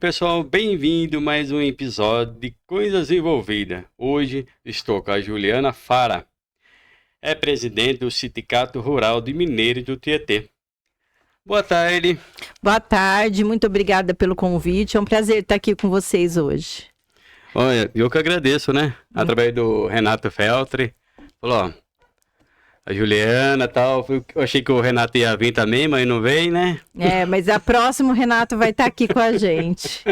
pessoal, bem-vindo a mais um episódio de Coisas Envolvidas. Hoje estou com a Juliana Fara, é presidente do Sindicato Rural de Mineiros do Tietê. Boa tarde. Boa tarde, muito obrigada pelo convite, é um prazer estar aqui com vocês hoje. Olha, eu que agradeço, né? Através do Renato Feltri, falou, ó, a Juliana e tal, eu achei que o Renato ia vir também, mas não veio, né? Mas a próxima o Renato vai estar aqui com a gente.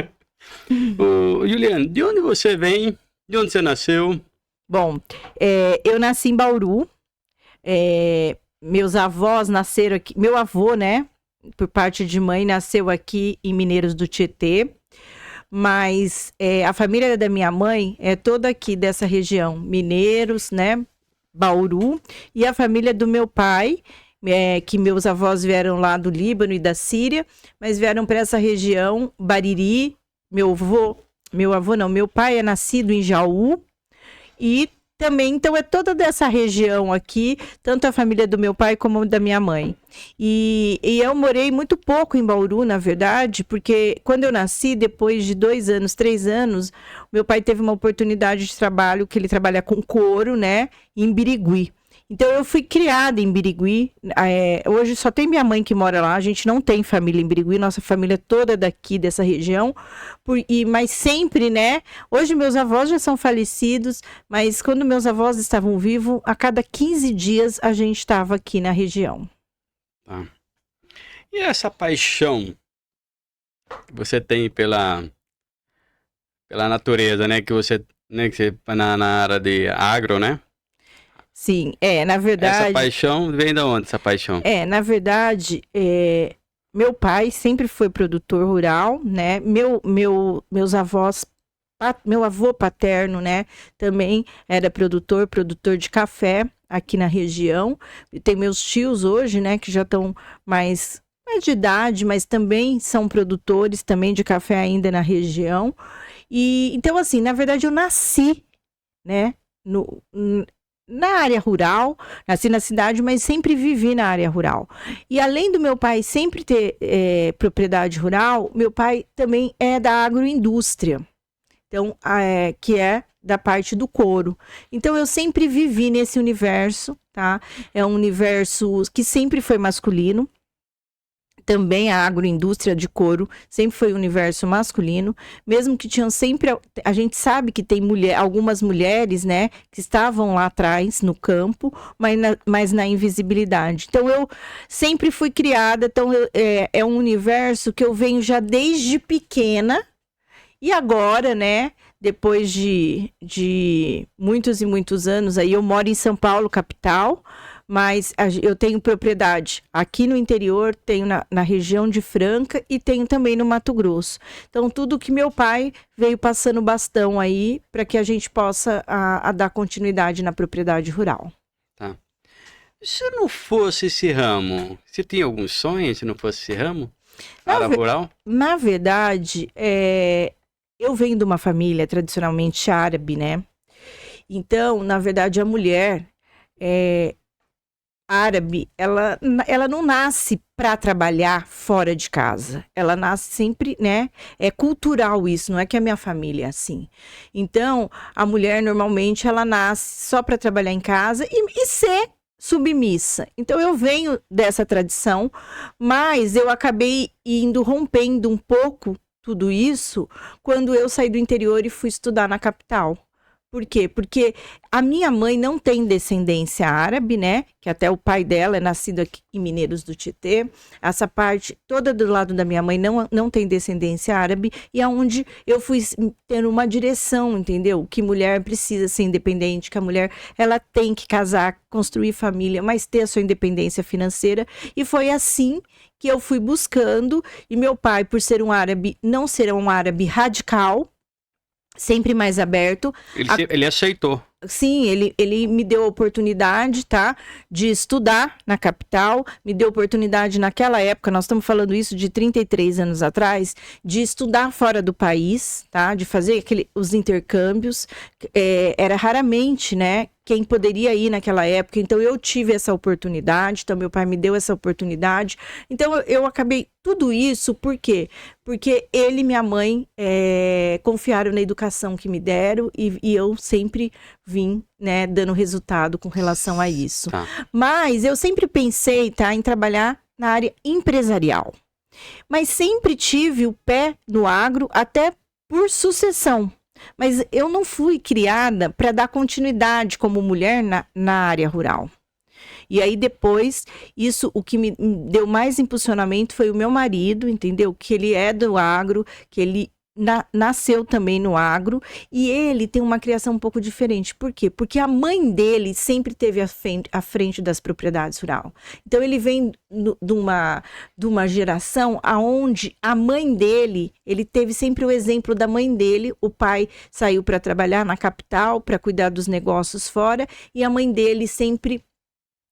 Juliana, de onde você vem? De onde você nasceu? Bom, eu nasci em Bauru, meus avós nasceram aqui, meu avô, né, por parte de mãe, nasceu aqui em Mineiros do Tietê, mas a família da minha mãe é toda aqui dessa região, Mineiros, né, Bauru, e a família do meu pai, que meus avós vieram lá do Líbano e da Síria, mas vieram para essa região, Bariri, meu pai é nascido em Jaú, e também, então, é toda dessa região aqui, tanto a família do meu pai como da minha mãe. E eu morei muito pouco em Bauru, na verdade, porque quando eu nasci, depois de 2 anos, 3 anos, meu pai teve uma oportunidade de trabalho, que ele trabalha com couro, né, em Birigui. Então, eu fui criada em Birigui, hoje só tem minha mãe que mora lá, a gente não tem família em Birigui, nossa família toda daqui, dessa região, mas sempre, né, hoje meus avós já são falecidos, mas quando meus avós estavam vivos, a cada 15 dias a gente estava aqui na região. Tá. E essa paixão que você tem pela natureza, né, que você na área de agro, né? Sim, na verdade... Essa paixão vem de onde, essa paixão? Na verdade, meu pai sempre foi produtor rural, né? Meus avós, meu avô paterno, né? Também era produtor de café aqui na região. Tem meus tios hoje, né? Que já estão mais de idade, mas também são produtores também de café ainda na região. E então, assim, na verdade, eu nasci, né? Na área rural, nasci na cidade, mas sempre vivi na área rural. E além do meu pai sempre ter propriedade rural, meu pai também é da agroindústria, então, que é da parte do couro. Então, eu sempre vivi nesse universo, tá? É um universo que sempre foi masculino. Também a agroindústria de couro sempre foi um universo masculino, mesmo que tinham sempre... A gente sabe que tem algumas mulheres, né, que estavam lá atrás, no campo, mas na invisibilidade. Então, eu sempre fui criada, então é um universo que eu venho já desde pequena, e agora, né, depois de muitos e muitos anos, aí eu moro em São Paulo, capital, mas eu tenho propriedade aqui no interior, tenho na região de Franca e tenho também no Mato Grosso. Então, tudo que meu pai veio passando bastão aí para que a gente possa dar continuidade na propriedade rural. Tá. Se não fosse esse ramo, você tinha algum sonho se não fosse esse ramo? Área rural? Na verdade, eu venho de uma família tradicionalmente árabe, né? Então, na verdade, a mulher... árabe, ela não nasce para trabalhar fora de casa. Ela nasce sempre, né? É cultural isso, não é que a minha família é assim. Então, a mulher normalmente ela nasce só para trabalhar em casa e ser submissa. Então, eu venho dessa tradição, mas eu acabei rompendo um pouco tudo isso quando eu saí do interior e fui estudar na capital. Por quê? Porque a minha mãe não tem descendência árabe, né? Que até o pai dela é nascido aqui em Mineiros do Tietê. Essa parte toda do lado da minha mãe não tem descendência árabe. E aonde eu fui tendo uma direção, entendeu? Que mulher precisa ser independente, que a mulher ela tem que casar, construir família, mas ter a sua independência financeira. E foi assim que eu fui buscando. E meu pai, por ser um árabe, não ser um árabe radical, sempre mais aberto. Ele aceitou. Sim, ele me deu a oportunidade, tá, de estudar na capital, me deu oportunidade naquela época, nós estamos falando isso de 33 anos atrás, de estudar fora do país, tá, de fazer os intercâmbios, era raramente, né, quem poderia ir naquela época. Então, eu tive essa oportunidade, então meu pai me deu essa oportunidade. Então, eu acabei tudo isso, por quê? Porque ele e minha mãe confiaram na educação que me deram e eu sempre vim, né, dando resultado com relação a isso. Tá. Mas eu sempre pensei, tá, em trabalhar na área empresarial. Mas sempre tive o pé no agro, até por sucessão. Mas eu não fui criada para dar continuidade como mulher na área rural. E aí depois, o que me deu mais impulsionamento foi o meu marido, entendeu? Que ele é do agro, que ele nasceu também no agro, e ele tem uma criação um pouco diferente. Por quê? Porque a mãe dele sempre teve à frente das propriedades rurais. Então ele vem de uma geração aonde a mãe dele, ele teve sempre o exemplo da mãe dele. O pai saiu para trabalhar na capital, para cuidar dos negócios fora, e a mãe dele sempre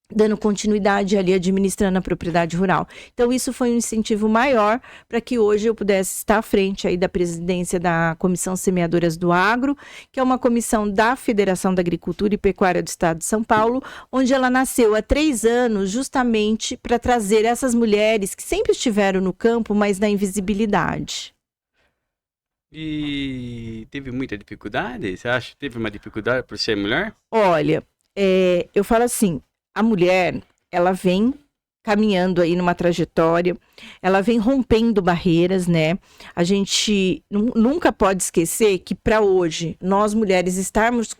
dando continuidade ali, administrando a propriedade rural. Então, isso foi um incentivo maior para que hoje eu pudesse estar à frente aí da presidência da Comissão Semeadoras do Agro, que é uma comissão da Federação da Agricultura e Pecuária do Estado de São Paulo, onde ela nasceu há 3 anos justamente para trazer essas mulheres que sempre estiveram no campo, mas na invisibilidade. E teve muita dificuldade? Você acha que teve uma dificuldade por ser mulher? Olha, eu falo assim, a mulher, ela vem caminhando aí numa trajetória, ela vem rompendo barreiras, né? A gente nunca pode esquecer que para hoje, nós mulheres estarmos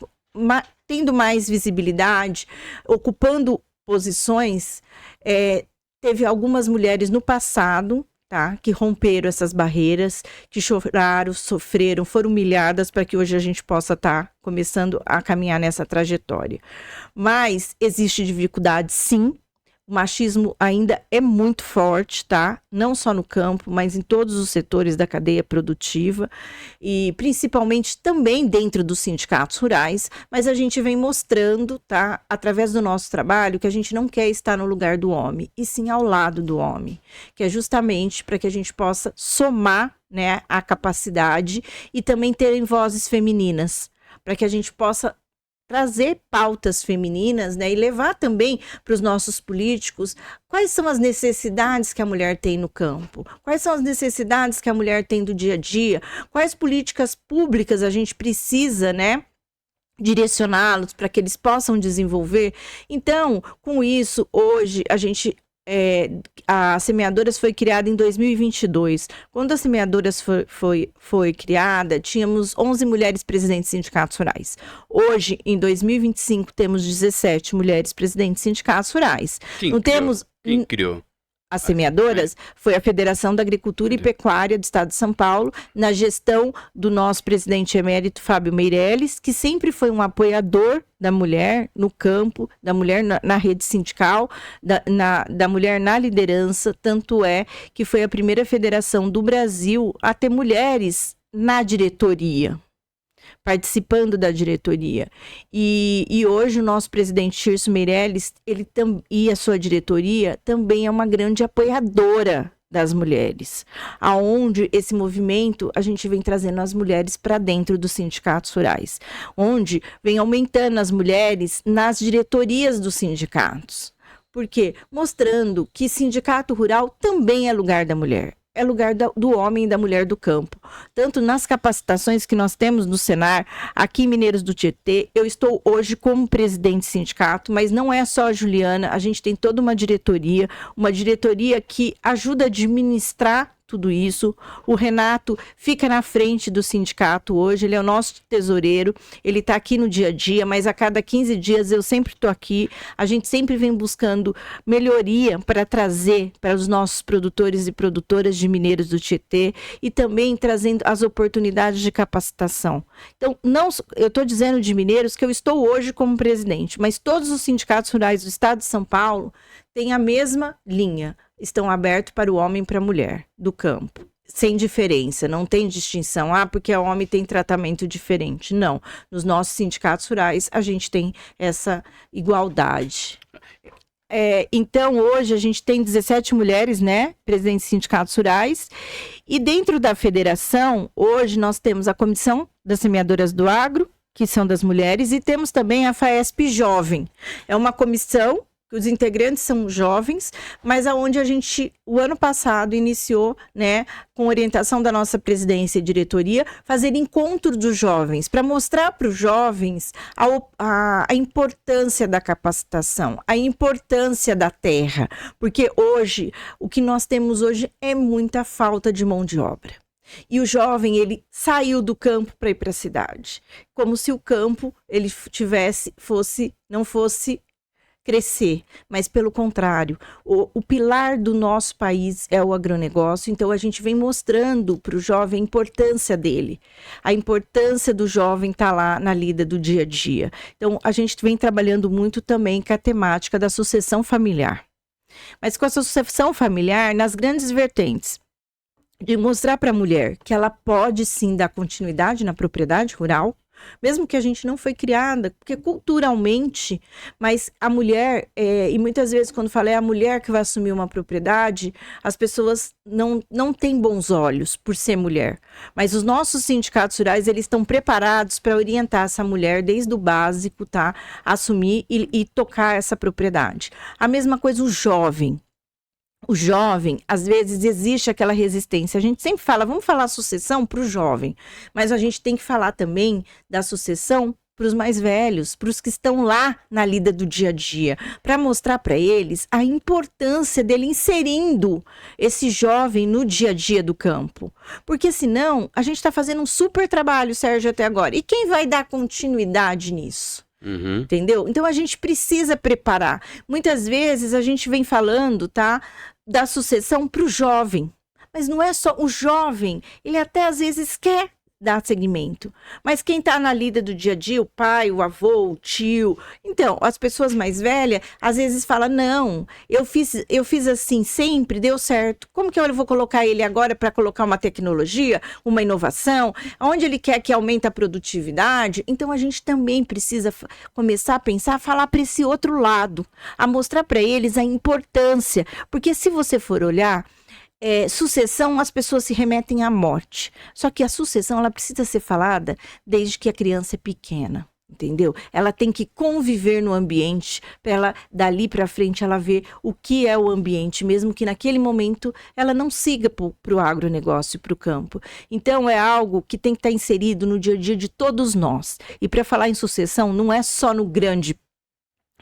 tendo mais visibilidade, ocupando posições, teve algumas mulheres no passado, tá? Que romperam essas barreiras, que choraram, sofreram, foram humilhadas para que hoje a gente possa estar começando a caminhar nessa trajetória. Mas existe dificuldade, sim. O machismo ainda é muito forte, tá? Não só no campo, mas em todos os setores da cadeia produtiva e principalmente também dentro dos sindicatos rurais, mas a gente vem mostrando, tá? Através do nosso trabalho, que a gente não quer estar no lugar do homem, e sim ao lado do homem, que é justamente para que a gente possa somar, né, a capacidade e também terem vozes femininas, para que a gente possa trazer pautas femininas, né, e levar também para os nossos políticos quais são as necessidades que a mulher tem no campo, quais são as necessidades que a mulher tem do dia a dia, quais políticas públicas a gente precisa, né, direcioná-los para que eles possam desenvolver. Então, com isso, hoje a gente a Semeadoras foi criada em 2022. Quando a Semeadoras foi criada, tínhamos 11 mulheres presidentes de sindicatos rurais. Hoje, em 2025, temos 17 mulheres presidentes de sindicatos rurais. Quem criou? As Semeadoras foi a Federação da Agricultura e Pecuária do Estado de São Paulo, na gestão do nosso presidente emérito Fábio Meirelles, que sempre foi um apoiador da mulher no campo, da mulher na rede sindical, da mulher na liderança. Tanto é que foi a primeira federação do Brasil a ter mulheres na diretoria, participando da diretoria. E hoje o nosso presidente Tirso Meirelles, e a sua diretoria também é uma grande apoiadora das mulheres, aonde esse movimento a gente vem trazendo as mulheres para dentro dos sindicatos rurais, onde vem aumentando as mulheres nas diretorias dos sindicatos. Por quê? Mostrando que sindicato rural também é lugar da mulher. É lugar do homem e da mulher do campo. Tanto nas capacitações que nós temos no Senar, aqui em Mineiros do Tietê, eu estou hoje como presidente de sindicato, mas não é só a Juliana, a gente tem toda uma diretoria que ajuda a administrar tudo isso. O Renato fica na frente do sindicato hoje, ele é o nosso tesoureiro, ele está aqui no dia a dia, mas a cada 15 dias eu sempre estou aqui. A gente sempre vem buscando melhoria para trazer para os nossos produtores e produtoras de Mineiros do Tietê e também trazendo as oportunidades de capacitação. Então, eu estou dizendo de Mineiros que eu estou hoje como presidente, mas todos os sindicatos rurais do estado de São Paulo têm a mesma linha. Estão abertos para o homem e para a mulher do campo, sem diferença, não tem distinção, porque o homem tem tratamento diferente. Não, nos nossos sindicatos rurais a gente tem essa igualdade. Então, hoje a gente tem 17 mulheres, né, presidentes de sindicatos rurais, e dentro da federação, hoje nós temos a Comissão das Semeadoras do Agro, que são das mulheres, e temos também a FAESP Jovem. É uma comissão que os integrantes são jovens, mas aonde a gente, o ano passado, iniciou, né, com orientação da nossa presidência e diretoria, fazer encontro dos jovens, para mostrar para os jovens a importância da capacitação, a importância da terra, porque hoje, o que nós temos hoje é muita falta de mão de obra. E o jovem, ele saiu do campo para ir para a cidade, como se o campo ele não fosse crescer, mas pelo contrário, o pilar do nosso país é o agronegócio, então a gente vem mostrando para o jovem a importância dele, a importância do jovem estar lá na lida do dia a dia. Então a gente vem trabalhando muito também com a temática da sucessão familiar, mas com essa sucessão familiar nas grandes vertentes, de mostrar para a mulher que ela pode sim dar continuidade na propriedade rural, mesmo que a gente não foi criada, porque culturalmente, mas a mulher, e muitas vezes quando fala é a mulher que vai assumir uma propriedade, as pessoas não têm bons olhos por ser mulher. Mas os nossos sindicatos rurais, eles estão preparados para orientar essa mulher desde o básico, tá? Assumir e tocar essa propriedade. A mesma coisa o jovem. O jovem, às vezes, existe aquela resistência. A gente sempre fala, vamos falar sucessão para o jovem, mas a gente tem que falar também da sucessão para os mais velhos, para os que estão lá na lida do dia a dia, para mostrar para eles a importância dele inserindo esse jovem no dia a dia do campo. Porque senão, a gente está fazendo um super trabalho, Sérgio, até agora. E quem vai dar continuidade nisso? Uhum. Entendeu? Então a gente precisa preparar. Muitas vezes a gente vem falando, tá, da sucessão para o jovem, mas não é só o jovem, ele até às vezes quer dar segmento, mas quem está na lida do dia a dia, o pai, o avô, o tio, então as pessoas mais velhas às vezes falam, não, eu fiz assim sempre, deu certo, como que eu vou colocar ele agora para colocar uma tecnologia, uma inovação, onde ele quer que aumente a produtividade? Então a gente também precisa começar a pensar, a falar para esse outro lado, a mostrar para eles a importância, porque se você for olhar, sucessão, as pessoas se remetem à morte. Só que a sucessão, ela precisa ser falada desde que a criança é pequena, entendeu? Ela tem que conviver no ambiente, para ela, dali para frente, ela ver o que é o ambiente, mesmo que naquele momento ela não siga para o agronegócio, para o campo. Então, é algo que tem que estar inserido no dia a dia de todos nós. E para falar em sucessão, não é só no grande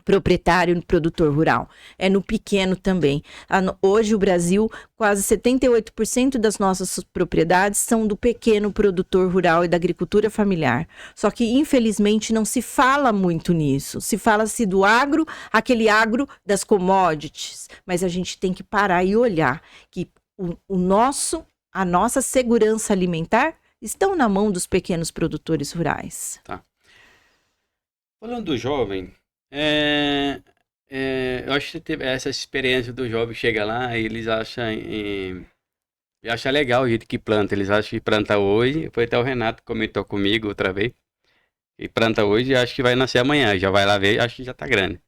proprietário, no produtor rural, é no pequeno também. Hoje o Brasil, quase 78% das nossas propriedades são do pequeno produtor rural e da agricultura familiar. Só que infelizmente não se fala muito nisso, se fala-se do agro, aquele agro das commodities, mas a gente tem que parar e olhar que a nossa segurança alimentar estão na mão dos pequenos produtores rurais. Tá. Falando do jovem, eu acho que você teve essa experiência do jovem, chega lá e eles acham legal o jeito que planta, eles acham que planta hoje, foi até o Renato que comentou comigo outra vez, e planta hoje e acho que vai nascer amanhã, já vai lá ver, acho que já tá grande,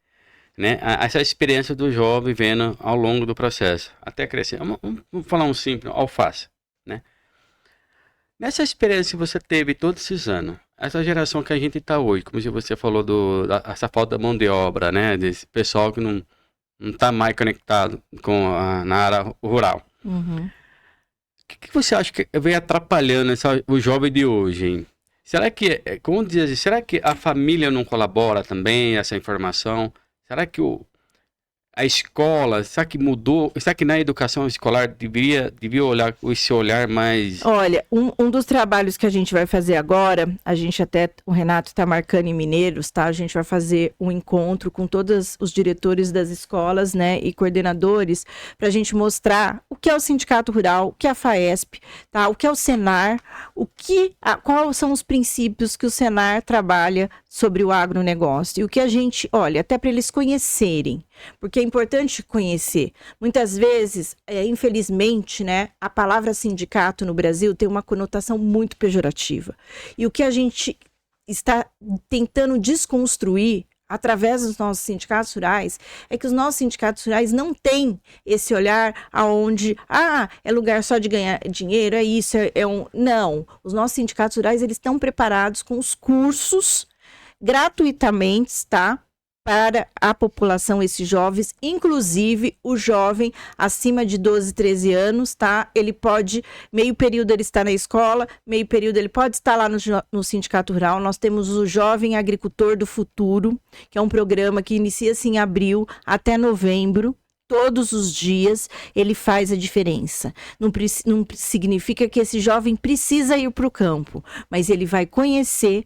né? Essa experiência do jovem vendo ao longo do processo, até crescer. Vamos falar um simples, alface, né? Nessa experiência que você teve todos esses anos, essa geração que a gente está hoje, como você falou essa falta da mão de obra, né? Desse pessoal que não está mais conectado na área rural. Uhum. O que você acha que vem atrapalhando o jovem de hoje, hein? Será que, como dizer, será que a família não colabora também, essa informação? Será que a escola, será que mudou? Será que na educação escolar devia olhar esse olhar mais... Olha, um dos trabalhos que a gente vai fazer agora, o Renato está marcando em Mineiros, tá? A gente vai fazer um encontro com todos os diretores das escolas, né, e coordenadores, para a gente mostrar o que é o Sindicato Rural, o que é a FAESP, tá? O que é o Senar, quais são os princípios que o Senar trabalha sobre o agronegócio. E o que a gente, olha, até para eles conhecerem, porque é importante conhecer. Muitas vezes, infelizmente, né, a palavra sindicato no Brasil tem uma conotação muito pejorativa. E o que a gente está tentando desconstruir através dos nossos sindicatos rurais, é que os nossos sindicatos rurais não têm esse olhar aonde, é lugar só de ganhar dinheiro, é isso, Não, os nossos sindicatos rurais, eles estão preparados com os cursos gratuitamente, tá? Para a população, esses jovens, inclusive o jovem acima de 12, 13 anos, tá? Ele pode, meio período ele está na escola, meio período ele pode estar lá no Sindicato Rural. Nós temos o Jovem Agricultor do Futuro, que é um programa que inicia-se em abril até novembro. Todos os dias ele faz a diferença. Não significa que esse jovem precisa ir para o campo, mas ele vai conhecer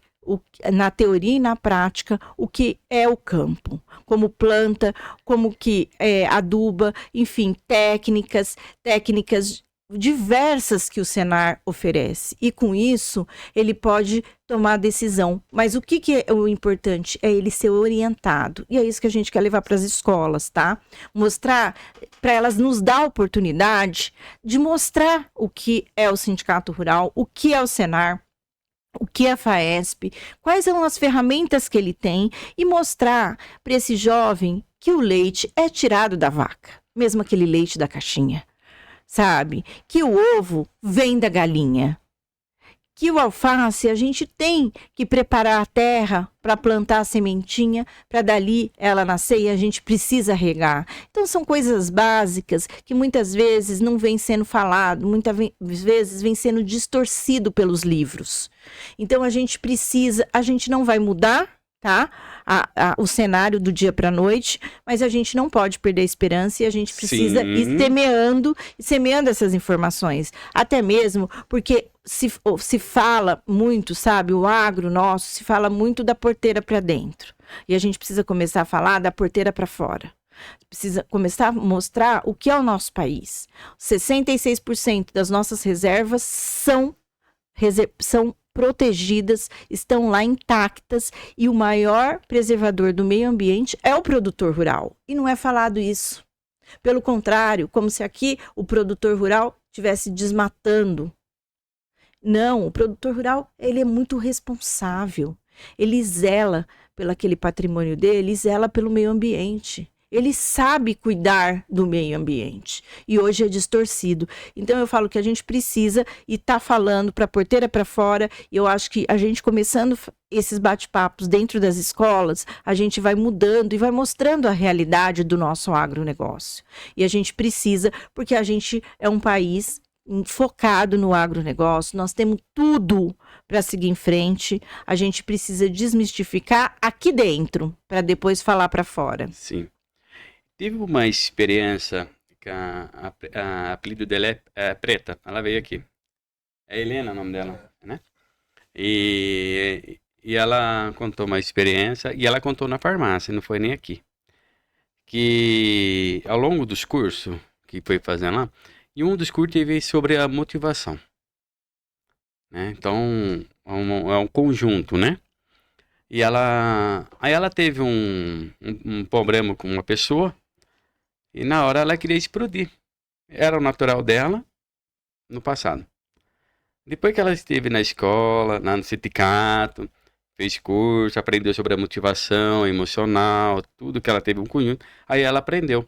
na teoria e na prática, o que é o campo, como planta, como que aduba, enfim, técnicas diversas que o Senar oferece. E com isso, ele pode tomar decisão. Mas o que é o importante? É ele ser orientado. E é isso que a gente quer levar para as escolas, tá? Mostrar, para elas nos dar a oportunidade de mostrar o que é o Sindicato Rural, o que é o Senar, o que é a FAESP, quais são as ferramentas que ele tem e mostrar para esse jovem que o leite é tirado da vaca, mesmo aquele leite da caixinha, sabe? Que o ovo vem da galinha, que o alface a gente tem que preparar a terra para plantar a sementinha, para dali ela nascer e a gente precisa regar. Então são coisas básicas que muitas vezes não vem sendo falado, muitas vezes vem sendo distorcido pelos livros. Então a gente não vai mudar, tá? O cenário do dia para a noite, mas a gente não pode perder a esperança e a gente precisa ir semeando essas informações. Até mesmo porque se fala muito, sabe, o agro nosso se fala muito da porteira para dentro. E a gente precisa começar a falar da porteira para fora. Precisa começar a mostrar o que é o nosso país. 66% das nossas reservas são protegidas, estão lá intactas, e o maior preservador do meio ambiente é o produtor rural. E não é falado isso. Pelo contrário, como se aqui o produtor rural estivesse desmatando. Não, o produtor rural, ele é muito responsável. Ele zela pelo aquele patrimônio dele, zela pelo meio ambiente. Ele sabe cuidar do meio ambiente. E hoje é distorcido. Então eu falo que a gente precisa e tá falando para a porteira para fora. E eu acho que a gente começando esses bate-papos dentro das escolas, a gente vai mudando e vai mostrando a realidade do nosso agronegócio. E a gente precisa, porque a gente é um país focado no agronegócio, nós temos tudo para seguir em frente. A gente precisa desmistificar aqui dentro, para depois falar para fora. Sim. Tive uma experiência que a apelido dela é Preta, ela veio aqui. É Helena o nome dela, né? E ela contou uma experiência, e ela contou na farmácia, não foi nem aqui. Que ao longo dos cursos que foi fazendo lá, e um dos cursos teve sobre a motivação, né? Então, é um conjunto, né? E aí ela teve um problema com uma pessoa, e na hora ela queria explodir. Era o natural dela no passado. Depois que ela esteve na escola, lá no sindicato, fez curso, aprendeu sobre a motivação emocional, tudo que ela teve um conjunto, aí ela aprendeu.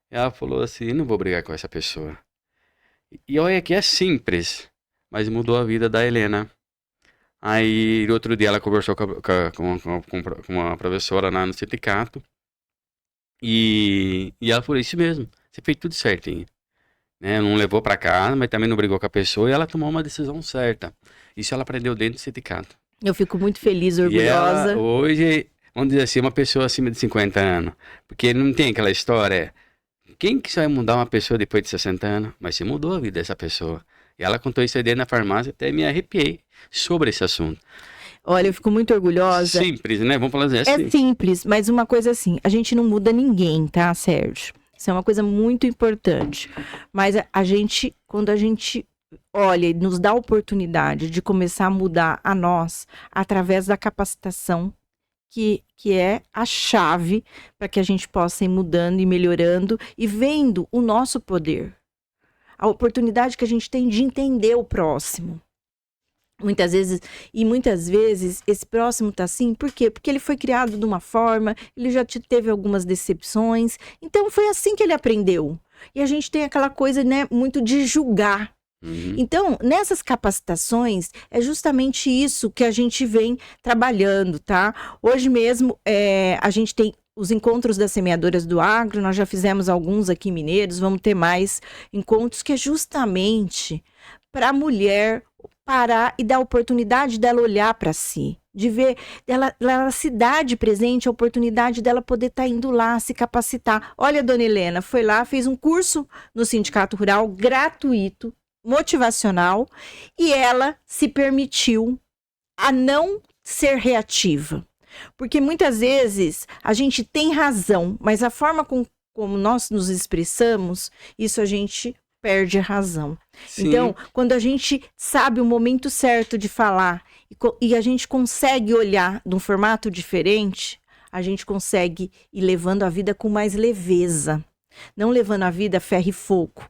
Ela falou assim, não vou brigar com essa pessoa. E olha que é simples, mas mudou a vida da Helena. Aí outro dia ela conversou com uma professora lá no sindicato, e ela falou, isso mesmo, você fez tudo certinho, né? Não levou pra casa, mas também não brigou com a pessoa, e ela tomou uma decisão certa. Isso ela aprendeu dentro do sindicato. Eu fico muito feliz, orgulhosa. E ela, hoje, vamos dizer assim, uma pessoa acima de 50 anos, porque não tem aquela história, quem que vai mudar uma pessoa depois de 60 anos? Mas você mudou a vida dessa pessoa. E ela contou isso aí dentro da farmácia, até me arrepiei sobre esse assunto. Olha, eu fico muito orgulhosa. Simples, né? Vamos falar assim. É simples, mas uma coisa assim, a gente não muda ninguém, tá, Sérgio? Isso é uma coisa muito importante. Mas a gente, quando a gente olha e nos dá a oportunidade de começar a mudar a nós, através da capacitação, que é a chave para que a gente possa ir mudando e melhorando e vendo o nosso poder. A oportunidade que a gente tem de entender o próximo. Muitas vezes esse próximo tá assim, por quê? Porque ele foi criado de uma forma, ele já teve algumas decepções, então foi assim que ele aprendeu. E a gente tem aquela coisa, né, muito de julgar. Então, nessas capacitações, é justamente isso que a gente vem trabalhando, tá? Hoje mesmo, a gente tem os encontros das semeadoras do agro, nós já fizemos alguns aqui em Mineiros, vamos ter mais encontros, que é justamente para a mulher parar e dar a oportunidade dela olhar para si, de ver, ela se dar de presente a oportunidade dela poder estar indo lá, se capacitar. Olha, a dona Helena foi lá, fez um curso no Sindicato Rural, gratuito, motivacional, e ela se permitiu a não ser reativa. Porque muitas vezes a gente tem razão, mas a forma como nós nos expressamos, isso a gente perde a razão. Sim. Então, quando a gente sabe o momento certo de falar e a gente consegue olhar de um formato diferente, a gente consegue ir levando a vida com mais leveza. Não levando a vida a ferro e fogo.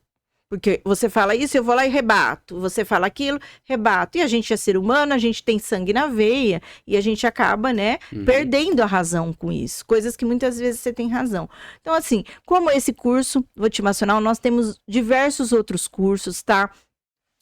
Porque você fala isso, eu vou lá e rebato. Você fala aquilo, rebato. E a gente é ser humano, a gente tem sangue na veia e a gente acaba, né, perdendo a razão com isso. Coisas que muitas vezes você tem razão. Então, assim, como esse curso motivacional, nós temos diversos outros cursos, tá?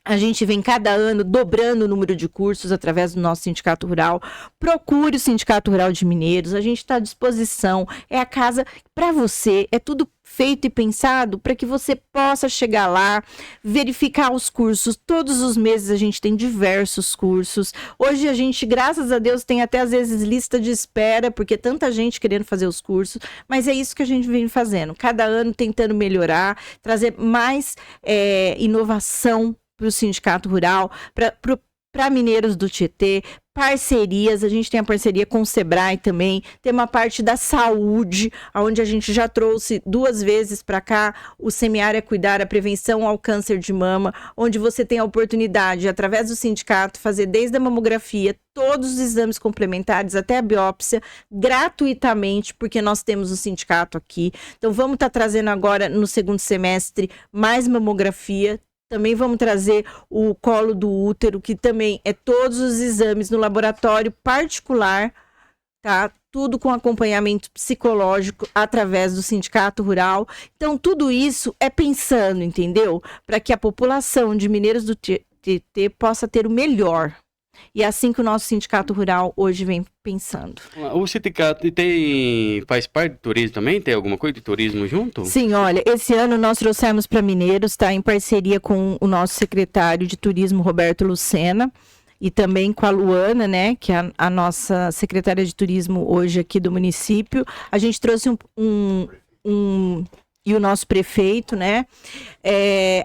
A gente vem cada ano dobrando o número de cursos através do nosso Sindicato Rural. Procure o Sindicato Rural de Mineiros, a gente está à disposição. É a casa para você, é tudo feito e pensado para que você possa chegar lá, verificar os cursos. Todos os meses a gente tem diversos cursos. Hoje a gente, graças a Deus, tem até às vezes lista de espera, porque tanta gente querendo fazer os cursos, mas é isso que a gente vem fazendo. Cada ano tentando melhorar, trazer mais inovação para o Sindicato Rural, para Mineiros do Tietê, parcerias, a gente tem a parceria com o Sebrae também, tem uma parte da saúde, onde a gente já trouxe 2 vezes para cá o Semear é Cuidar, a prevenção ao câncer de mama, onde você tem a oportunidade, através do sindicato, fazer desde a mamografia, todos os exames complementares, até a biópsia, gratuitamente, porque nós temos o sindicato aqui. Então vamos estar trazendo agora, no segundo semestre, mais mamografia. Também vamos trazer o colo do útero, que também é todos os exames no laboratório particular, tá? Tudo com acompanhamento psicológico através do Sindicato Rural. Então, tudo isso é pensando, entendeu? Para que a população de Mineiros do Tietê possa ter o melhor. E é assim que o nosso Sindicato Rural hoje vem pensando. O sindicato faz parte do turismo também? Tem alguma coisa de turismo junto? Sim, olha, esse ano nós trouxemos para Mineiros, tá, em parceria com o nosso secretário de turismo, Roberto Lucena, e também com a Luana, né, que é a nossa secretária de turismo hoje aqui do município. A gente trouxe e o nosso prefeito, né,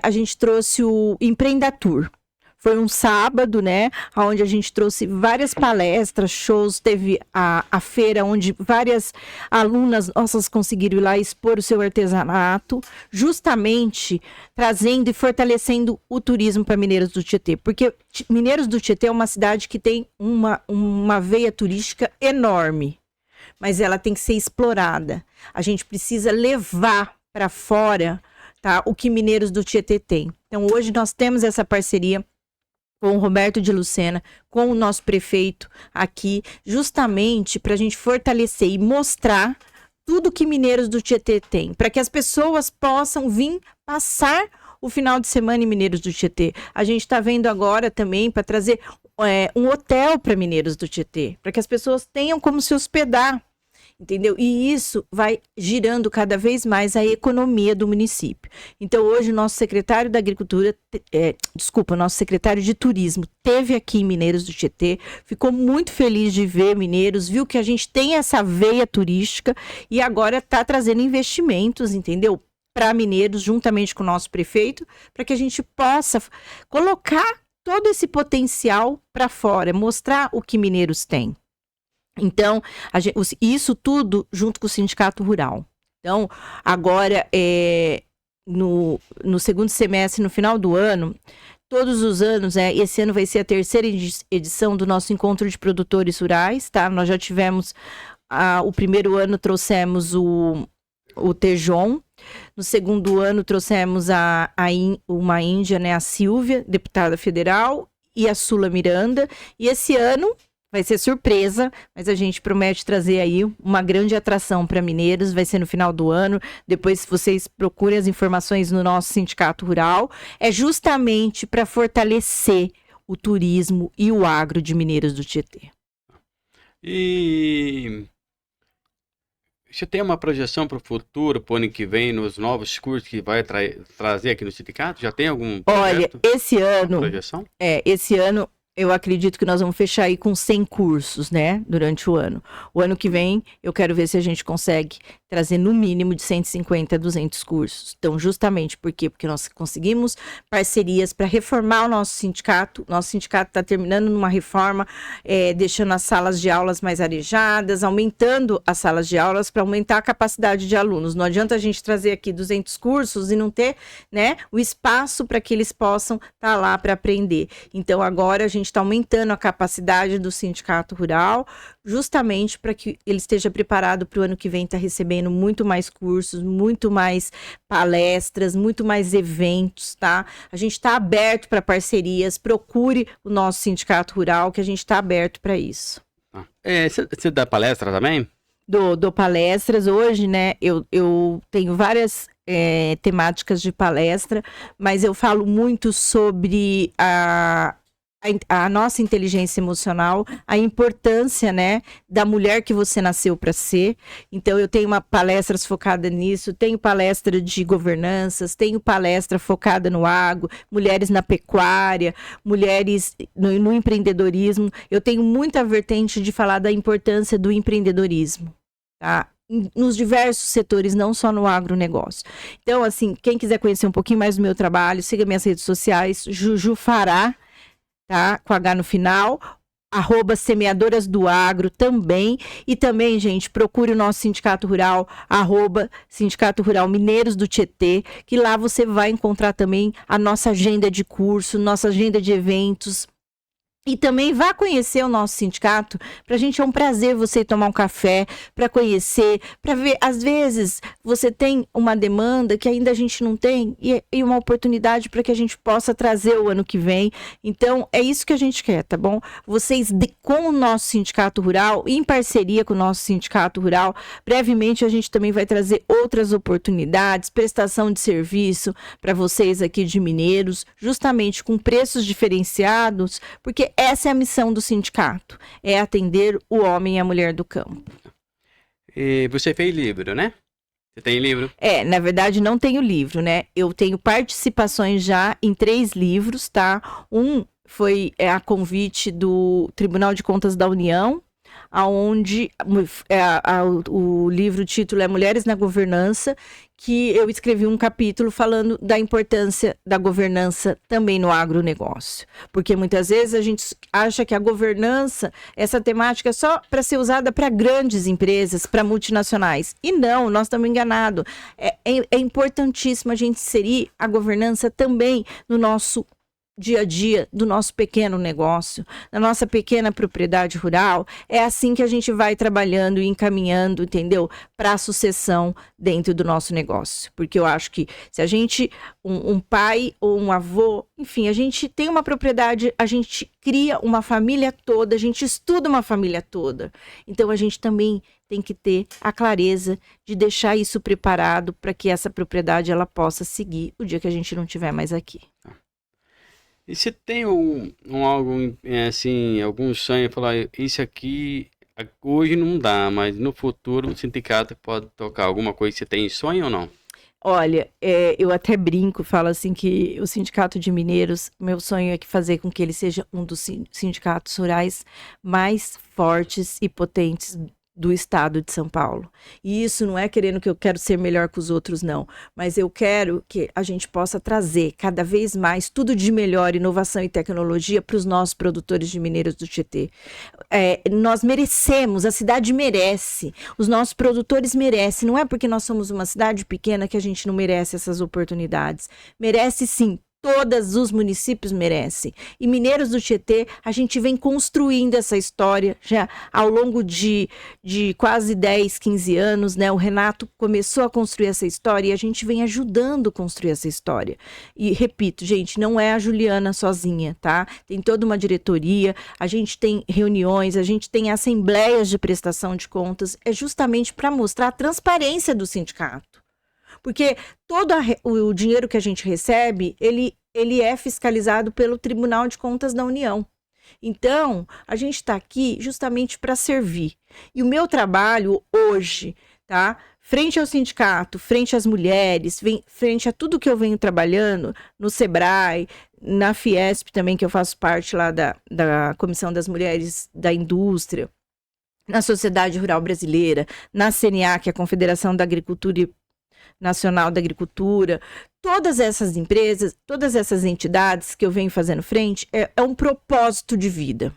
a gente trouxe o Empreendatur. Foi um sábado, né, onde a gente trouxe várias palestras, shows, teve a feira onde várias alunas nossas conseguiram ir lá expor o seu artesanato, justamente trazendo e fortalecendo o turismo para Mineiros do Tietê, porque Mineiros do Tietê é uma cidade que tem uma veia turística enorme, mas ela tem que ser explorada. A gente precisa levar para fora, tá, o que Mineiros do Tietê tem. Então hoje nós temos essa parceria com o Roberto de Lucena, com o nosso prefeito aqui, justamente para a gente fortalecer e mostrar tudo que Mineiros do Tietê tem, para que as pessoas possam vir passar o final de semana em Mineiros do Tietê. A gente está vendo agora também para trazer um hotel para Mineiros do Tietê, para que as pessoas tenham como se hospedar. Entendeu? E isso vai girando cada vez mais a economia do município. Então, hoje, o nosso secretário da Agricultura, nosso secretário de Turismo, esteve aqui em Mineiros do Tietê, ficou muito feliz de ver Mineiros, viu que a gente tem essa veia turística e agora está trazendo investimentos, entendeu? Para Mineiros, juntamente com o nosso prefeito, para que a gente possa colocar todo esse potencial para fora, mostrar o que Mineiros tem. Então, isso tudo junto com o Sindicato Rural. Então, agora, no segundo semestre, no final do ano, todos os anos, esse ano vai ser a 3ª edição do nosso Encontro de Produtores Rurais, tá? Nós já tivemos, o primeiro ano trouxemos o Tejon, no segundo ano trouxemos uma índia, né, a Silvia, deputada federal, e a Sula Miranda. E esse ano vai ser surpresa, mas a gente promete trazer aí uma grande atração para mineiros, vai ser no final do ano. Depois vocês procurem as informações no nosso Sindicato Rural. É justamente para fortalecer o turismo e o agro de Mineiros do Tietê. E você tem uma projeção para o futuro, para o ano que vem, nos novos cursos que vai trazer aqui no sindicato? Já tem algum projeto? Olha, esse ano, projeção? Esse ano eu acredito que nós vamos fechar aí com 100 cursos, né, durante o ano. O ano que vem, eu quero ver se a gente consegue trazer no mínimo de 150 a 200 cursos. Então, justamente por quê? Porque nós conseguimos parcerias para reformar o nosso sindicato. Nosso sindicato está terminando numa reforma, deixando as salas de aulas mais arejadas, aumentando as salas de aulas para aumentar a capacidade de alunos. Não adianta a gente trazer aqui 200 cursos e não ter, né, o espaço para que eles possam estar lá para aprender. Então, agora a gente está aumentando a capacidade do Sindicato Rural, justamente para que ele esteja preparado para o ano que vem estar recebendo muito mais cursos, muito mais palestras, muito mais eventos, tá? A gente está aberto para parcerias, procure o nosso Sindicato Rural, que a gente está aberto para isso. Você dá palestra também? Dou palestras hoje, né? Eu tenho várias temáticas de palestra, mas eu falo muito sobre a nossa inteligência emocional, a importância, né, da mulher que você nasceu para ser. Então, eu tenho palestras focadas nisso, tenho palestra de governanças, tenho palestra focada no agro, mulheres na pecuária, mulheres no empreendedorismo. Eu tenho muita vertente de falar da importância do empreendedorismo, tá? Nos diversos setores, não só no agronegócio. Então, assim, quem quiser conhecer um pouquinho mais do meu trabalho, siga minhas redes sociais, Juju Fará, tá? Com H no final, @semeadoras do agro também. E também, gente, procure o nosso Sindicato Rural, @Sindicato Rural Mineiros do Tietê, que lá você vai encontrar também a nossa agenda de curso, nossa agenda de eventos. E também vá conhecer o nosso sindicato. Pra gente é um prazer você tomar um café, para conhecer, para ver. Às vezes você tem uma demanda que ainda a gente não tem e uma oportunidade para que a gente possa trazer o ano que vem. Então é isso que a gente quer, tá bom? Vocês com o nosso Sindicato Rural, em parceria com o nosso Sindicato Rural, brevemente a gente também vai trazer outras oportunidades, prestação de serviço para vocês aqui de Mineiros, justamente com preços diferenciados, porque essa é a missão do sindicato, é atender o homem e a mulher do campo. E você fez livro, né? Você tem livro? Na verdade não tenho livro, né? Eu tenho participações já em 3 livros, tá? Um foi a convite do Tribunal de Contas da União, aonde o livro, o título é Mulheres na Governança, que eu escrevi um capítulo falando da importância da governança também no agronegócio. Porque muitas vezes a gente acha que a governança, essa temática é só para ser usada para grandes empresas, para multinacionais. E não, nós estamos enganados. É importantíssimo a gente inserir a governança também no nosso dia a dia do nosso pequeno negócio, na nossa pequena propriedade rural. É assim que a gente vai trabalhando e encaminhando, entendeu? Para a sucessão dentro do nosso negócio. Porque eu acho que se a gente, um pai ou um avô, enfim, a gente tem uma propriedade, a gente cria uma família toda, a gente estuda uma família toda. Então a gente também tem que ter a clareza de deixar isso preparado para que essa propriedade ela possa seguir o dia que a gente não estiver mais aqui. E você tem algum sonho, falar, isso aqui hoje não dá, mas no futuro o sindicato pode tocar alguma coisa, você tem sonho ou não? Olha, eu até brinco, falo assim que o Sindicato de Mineiros, meu sonho é fazer com que ele seja um dos sindicatos rurais mais fortes e potentes do estado de São Paulo. E isso não é querendo que eu quero ser melhor que os outros, não. Mas eu quero que a gente possa trazer cada vez mais tudo de melhor, inovação e tecnologia para os nossos produtores de Mineiros do Tietê. Nós merecemos, a cidade merece, os nossos produtores merecem. Não é porque nós somos uma cidade pequena que a gente não merece essas oportunidades. Merece sim. todos os municípios merecem. E Mineiros do Tietê, a gente vem construindo essa história já ao longo de quase 10, 15 anos, né? O Renato começou a construir essa história e a gente vem ajudando a construir essa história. E repito, gente, não é a Juliana sozinha, tá? Tem toda uma diretoria, a gente tem reuniões, a gente tem assembleias de prestação de contas, é justamente para mostrar a transparência do sindicato. Porque todo o dinheiro que a gente recebe, ele é fiscalizado pelo Tribunal de Contas da União. Então, a gente está aqui justamente para servir. E o meu trabalho hoje, tá? Frente ao sindicato, frente às mulheres, frente a tudo que eu venho trabalhando no Sebrae, na Fiesp também, que eu faço parte lá da Comissão das Mulheres da Indústria, na Sociedade Rural Brasileira, na CNA, que é a Confederação da Agricultura Nacional da Agricultura, todas essas empresas, todas essas entidades que eu venho fazendo frente, é um propósito de vida.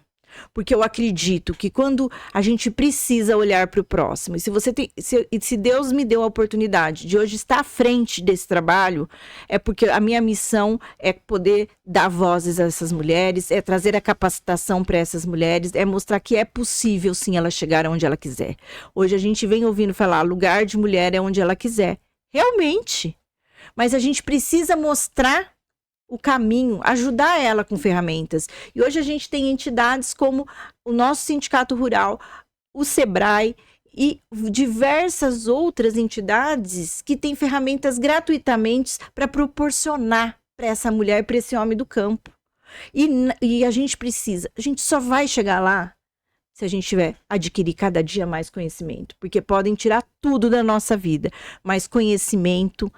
Porque eu acredito que quando a gente precisa olhar para o próximo, e se Deus me deu a oportunidade de hoje estar à frente desse trabalho, é porque a minha missão é poder dar vozes a essas mulheres, é trazer a capacitação para essas mulheres, é mostrar que é possível sim ela chegar onde ela quiser. Hoje a gente vem ouvindo falar, lugar de mulher é onde ela quiser. Realmente. Mas a gente precisa mostrar o caminho, ajudar ela com ferramentas. E hoje a gente tem entidades como o nosso Sindicato Rural, o Sebrae e diversas outras entidades que têm ferramentas gratuitamente para proporcionar para essa mulher, para esse homem do campo. E a gente só vai chegar lá se a gente tiver adquirir cada dia mais conhecimento, porque podem tirar tudo da nossa vida, mas conhecimento,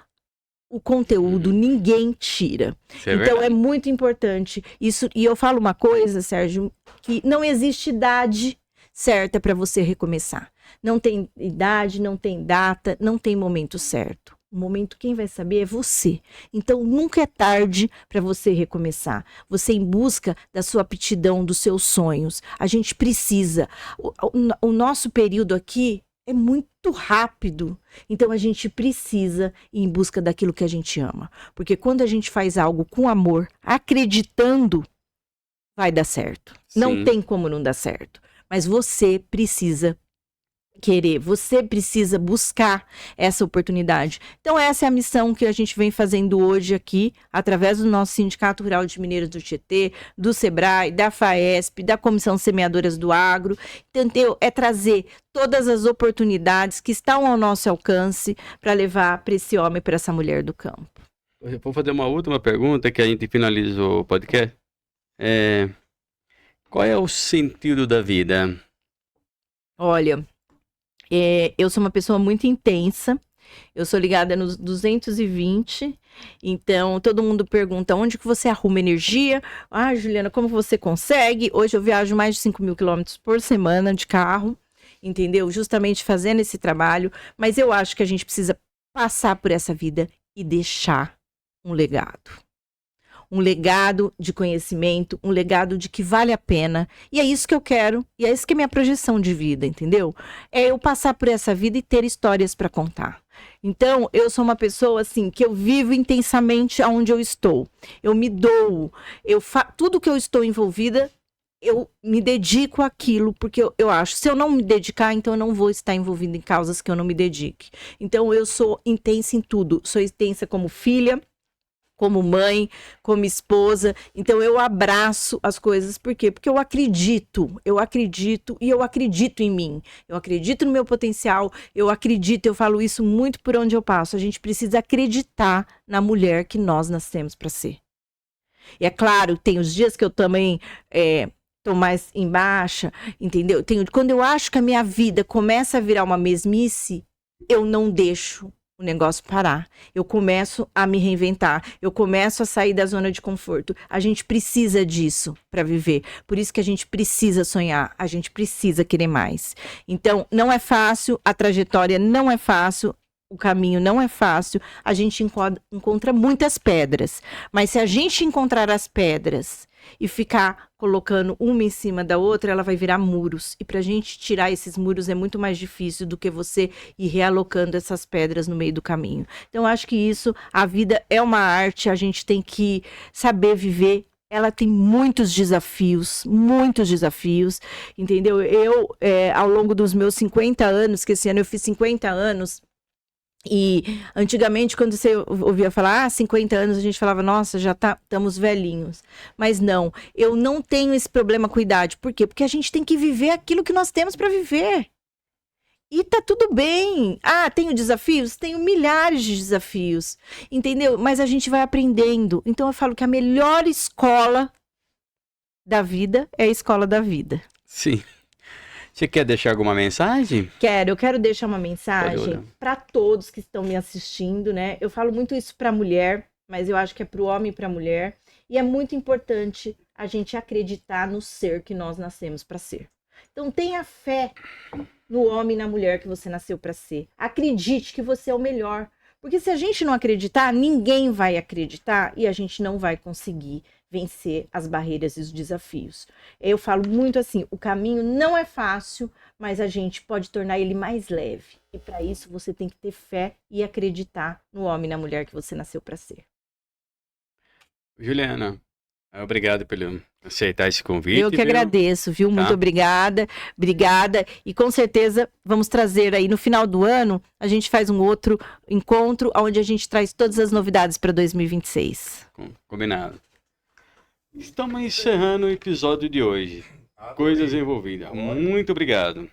o conteúdo, ninguém tira. Então é muito importante isso. E eu falo uma coisa, Sérgio, que não existe idade certa para você recomeçar. Não tem idade, não tem data, não tem momento certo. O momento quem vai saber é você. Então nunca é tarde para você recomeçar. Você em busca da sua aptidão, dos seus sonhos. A gente precisa. O nosso período aqui é muito rápido. Então a gente precisa ir em busca daquilo que a gente ama. Porque quando a gente faz algo com amor, acreditando, vai dar certo. Sim. Não tem como não dar certo. Mas você precisa querer, você precisa buscar essa oportunidade. Então essa é a missão que a gente vem fazendo hoje aqui, através do nosso Sindicato Rural de Mineiros do Tietê, do Sebrae, da FAESP, da Comissão Semeadoras do Agro. Então, é trazer todas as oportunidades que estão ao nosso alcance para levar para esse homem, para essa mulher do campo. Eu vou fazer uma última pergunta que a gente finalizou o podcast. Qual é o sentido da vida? Olha, eu sou uma pessoa muito intensa, eu sou ligada nos 220, então todo mundo pergunta onde que você arruma energia? Ah, Juliana, como você consegue? Hoje eu viajo mais de 5.000 quilômetros por semana de carro, entendeu? Justamente fazendo esse trabalho, mas eu acho que a gente precisa passar por essa vida e deixar um legado. Um legado de conhecimento, um legado de que vale a pena. E é isso que eu quero, e é isso que é minha projeção de vida, entendeu? É eu passar por essa vida e ter histórias para contar. Então, eu sou uma pessoa, assim, que eu vivo intensamente aonde eu estou. Eu me dou, tudo que eu estou envolvida, eu me dedico àquilo, porque eu acho, se eu não me dedicar, então eu não vou estar envolvida em causas que eu não me dedique. Então, eu sou intensa em tudo. Sou intensa como filha, como mãe, como esposa. Então eu abraço as coisas. Por quê? Porque eu acredito e eu acredito em mim. Eu acredito no meu potencial, eu falo isso muito por onde eu passo. A gente precisa acreditar na mulher que nós nascemos para ser. E é claro, tem os dias que eu também tô mais em baixa, entendeu? Quando eu acho que a minha vida começa a virar uma mesmice, eu não deixo o negócio parar. Eu começo a me reinventar. Eu começo a sair da zona de conforto. A gente precisa disso para viver. Por isso que a gente precisa sonhar. A gente precisa querer mais. Então, não é fácil. A trajetória não é fácil. o caminho não é fácil, a gente encontra muitas pedras. Mas se a gente encontrar as pedras e ficar colocando uma em cima da outra, ela vai virar muros. E pra gente tirar esses muros é muito mais difícil do que você ir realocando essas pedras no meio do caminho. Então, eu acho que isso, a vida é uma arte, a gente tem que saber viver. Ela tem muitos desafios, entendeu? Eu, ao longo dos meus 50 anos, que esse ano eu fiz 50 anos, e antigamente, quando você ouvia falar, 50 anos, a gente falava, nossa, já estamos velhinhos. Mas não, eu não tenho esse problema com idade. Por quê? Porque a gente tem que viver aquilo que nós temos para viver. E tá tudo bem. Tenho desafios? Tenho milhares de desafios, entendeu? Mas a gente vai aprendendo. Então eu falo que a melhor escola da vida é a escola da vida. Sim. Você quer deixar alguma mensagem? Eu quero deixar uma mensagem para todos que estão me assistindo, né? Eu falo muito isso para a mulher, mas eu acho que é para o homem e para a mulher. E é muito importante a gente acreditar no ser que nós nascemos para ser. Então tenha fé no homem e na mulher que você nasceu para ser. Acredite que você é o melhor. Porque se a gente não acreditar, ninguém vai acreditar e a gente não vai conseguir vencer as barreiras e os desafios. Eu falo muito assim, o caminho não é fácil, mas a gente pode tornar ele mais leve. E para isso você tem que ter fé e acreditar no homem e na mulher que você nasceu para ser. Juliana, obrigado por aceitar esse convite. Eu que agradeço, viu? Muito obrigada. E com certeza vamos trazer aí no final do ano, a gente faz um outro encontro onde a gente traz todas as novidades para 2026. Combinado. Estamos encerrando o episódio de hoje. Coisas envolvidas. Muito obrigado.